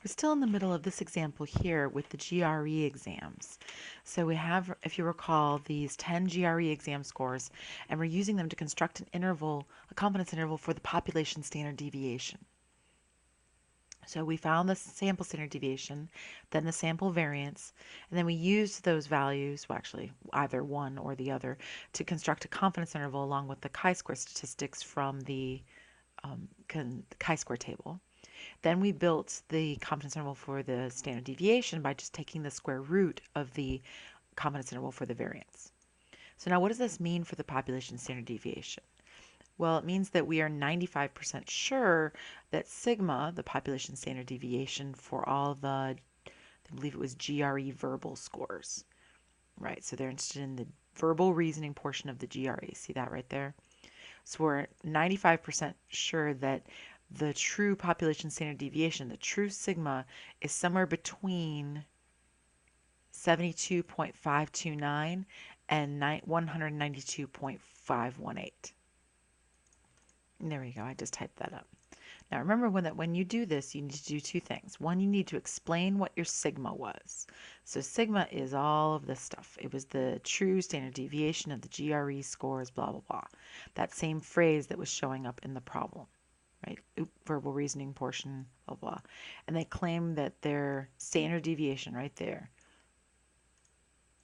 We're still in the middle of this example here with the GRE exams. So we have, if you recall, these 10 GRE exam scores, and we're using them to construct an interval, a confidence interval for the population standard deviation. So we found the sample standard deviation, then the sample variance, and then we used those values, well actually either one or the other, to construct a confidence interval along with the chi-square statistics from the chi-square table. Then we built the confidence interval for the standard deviation by just taking the square root of the confidence interval for the variance. So now what does this mean for the population standard deviation? Well, it means that we are 95% sure that sigma, the population standard deviation for all the, I believe it was GRE verbal scores, right? So they're interested in the verbal reasoning portion of the GRE. See that right there? So we're 95% sure that the true population standard deviation, the true sigma, is somewhere between 72.529 and 192.518. There we go. I just typed that up. Now remember when you do this, you need to do two things. One, you need to explain what your sigma was. So sigma is all of this stuff. It was the true standard deviation of the GRE scores, blah, blah, blah. That same phrase that was showing up in the problem, right? Verbal reasoning portion, blah, blah. And they claim that their standard deviation right there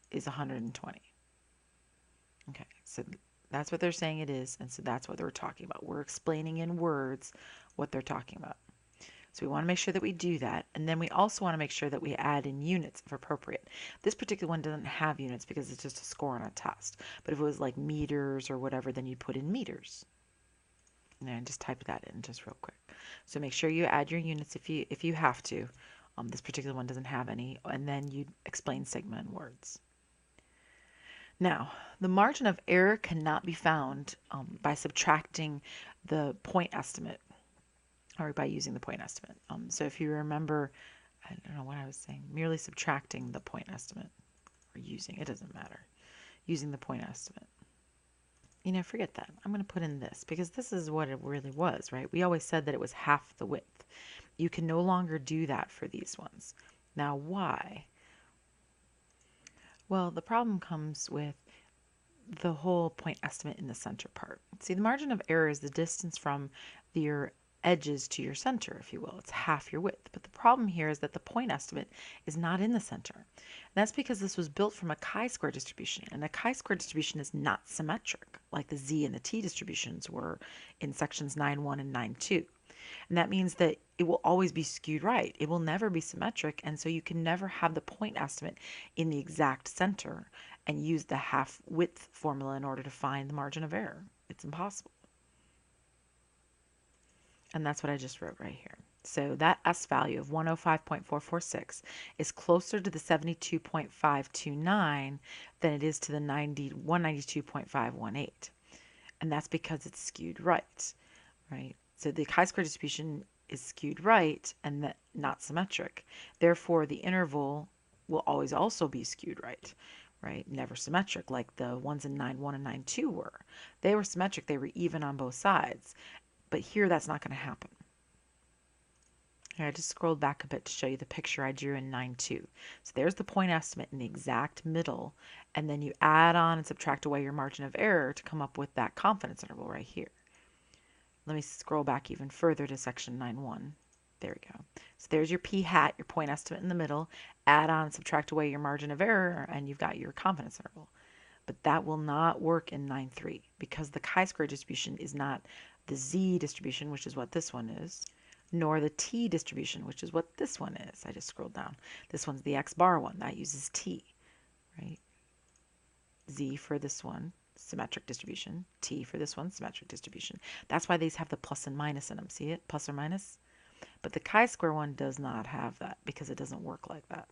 is 120. Okay, so that's what they're saying it is, and so that's what they're talking about. We're explaining in words what they're talking about. So we want to make sure that we do that, and then we also want to make sure that we add in units if appropriate. This particular one doesn't have units because it's just a score on a test. But if it was like meters or whatever, then you put in meters. And just type that in just real quick. So make sure you add your units if you have to. This particular one doesn't have any, and then you explain sigma in words. Now, the margin of error cannot be found by subtracting the point estimate or by using the point estimate. So if you remember, I don't know what I was saying, merely subtracting the point estimate or using, it doesn't matter, using the point estimate. You know, forget that. I'm going to put in this because this is what it really was, right? We always said that it was half the width. You can no longer do that for these ones. Now, why? Well, the problem comes with the whole point estimate in the center part. See, the margin of error is the distance from your edges to your center, if you will. It's half your width. But the problem here is that the point estimate is not in the center. And that's because this was built from a chi-square distribution, and a chi-square distribution is not symmetric, like the z and the t distributions were in sections 9.1 and 9.2. And that means that it will always be skewed right. It will never be symmetric, and so you can never have the point estimate in the exact center and use the half width formula in order to find the margin of error. It's impossible. And that's what I just wrote right here. So that S value of 105.446 is closer to the 72.529 than it is to the 192.518. And that's because it's skewed right? So the chi-square distribution is skewed right and not symmetric. Therefore, the interval will always also be skewed right? Never symmetric like the ones in 9.1 and 9.2 were. They were symmetric. They were even on both sides. But here, that's not going to happen. Here, I just scrolled back a bit to show you the picture I drew in 9.2. So there's the point estimate in the exact middle, and then you add on and subtract away your margin of error to come up with that confidence interval right here. Let me scroll back even further to section 9.1. There we go. So there's your p hat, your point estimate in the middle. Add on and subtract away your margin of error, and you've got your confidence interval. But that will not work in 9.3 because the chi-square distribution is not the z distribution, which is what this one is, nor the t distribution, which is what this one is. I just scrolled down. This one's the x bar one. That uses t, right? Z for this one, symmetric distribution. T for this one, symmetric distribution. That's why these have the plus and minus in them. See it? Plus or minus? But the chi-square one does not have that because it doesn't work like that.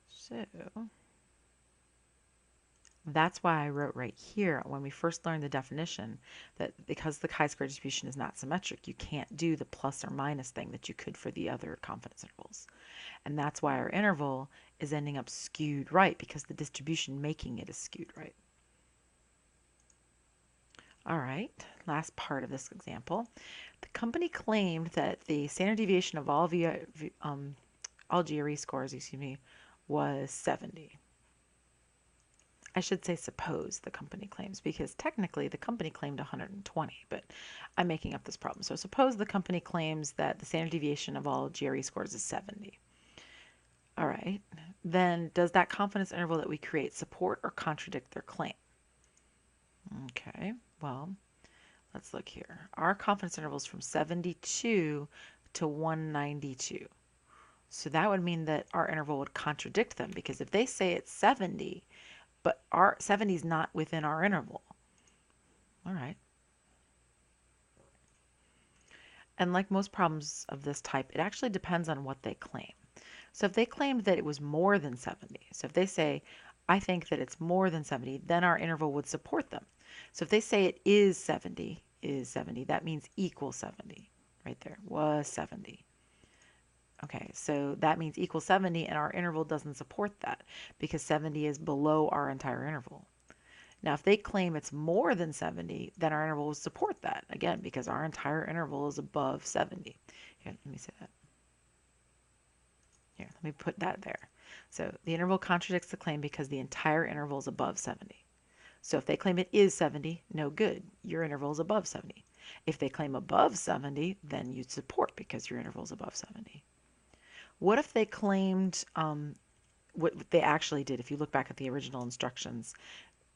So that's why I wrote right here when we first learned the definition that because the chi-square distribution is not symmetric, you can't do the plus or minus thing that you could for the other confidence intervals. And that's why our interval is ending up skewed right because the distribution making it is skewed right. All right, last part of this example. The company claimed that the standard deviation of all GRE scores, was 70. I should say suppose the company claims, because technically the company claimed 120, but I'm making up this problem. So suppose the company claims that the standard deviation of all GRE scores is 70. All right, then does that confidence interval that we create support or contradict their claim? Okay, well, let's look here. Our confidence interval is from 72 to 192. So that would mean that our interval would contradict them, because if they say it's 70, but our 70 is not within our interval. All right. And like most problems of this type, it actually depends on what they claim. So if they claimed that it was more than 70, so if they say, I think that it's more than 70, then our interval would support them. So if they say it is 70, that means equal 70. Right there, was 70. Okay, so that means equal 70, and our interval doesn't support that because 70 is below our entire interval. Now, if they claim it's more than 70, then our interval will support that, again, because our entire interval is above 70. Here, let me say that. Here, let me put that there. So the interval contradicts the claim because the entire interval is above 70. So if they claim it is 70, no good. Your interval is above 70. If they claim above 70, then you support because your interval is above 70. What if they claimed what they actually did? If you look back at the original instructions,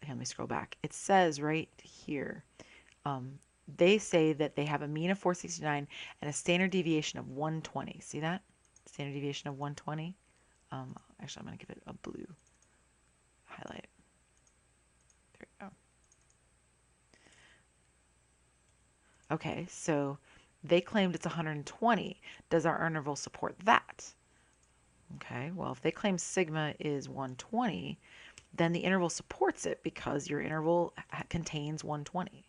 let me scroll back. It says right here, they say that they have a mean of 469 and a standard deviation of 120. See that? Standard deviation of 120. Actually, I'm going to give it a blue highlight. There we go. Okay, so they claimed it's 120. Does our interval support that? Okay, well, if they claim sigma is 120, then the interval supports it because your interval contains 120.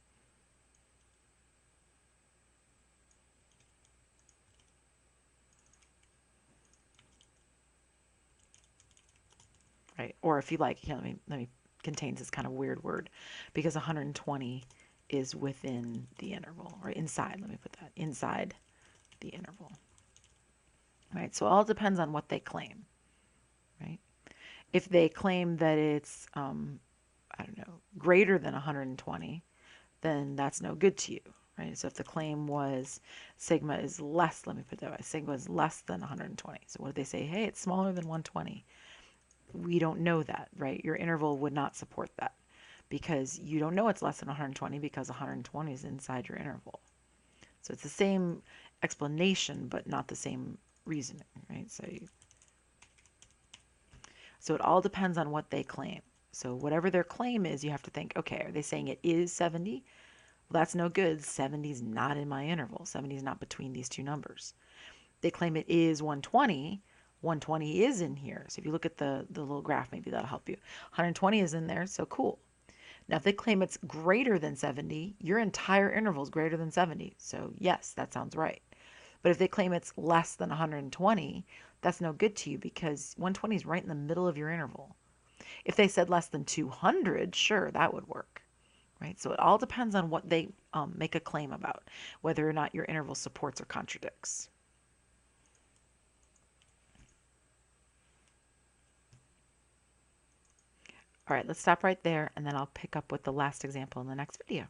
Right? Or if you like, let me contains this kind of weird word, because 120 is within the interval, or inside. Let me put that inside the interval. Right? So it all depends on what they claim. Right? If they claim that it's I don't know, greater than 120, then that's no good to you. Right? So if the claim was sigma is less, let me put that way, sigma is less than 120. So what do they say? Hey, it's smaller than 120. We don't know that, right? Your interval would not support that because you don't know it's less than 120 because 120 is inside your interval. So it's the same explanation, but not the same reasoning, right? So it all depends on what they claim. So whatever their claim is, you have to think, okay, are they saying it is 70? Well, that's no good. 70 is not in my interval. 70 is not between these two numbers. They claim it is 120. 120 is in here. So if you look at the little graph, maybe that'll help you. 120 is in there, so cool. Now, if they claim it's greater than 70, your entire interval is greater than 70. So yes, that sounds right. But if they claim it's less than 120, that's no good to you because 120 is right in the middle of your interval. If they said less than 200, sure, that would work. Right? So it all depends on what they make a claim about, whether or not your interval supports or contradicts. All right, let's stop right there, and then I'll pick up with the last example in the next video.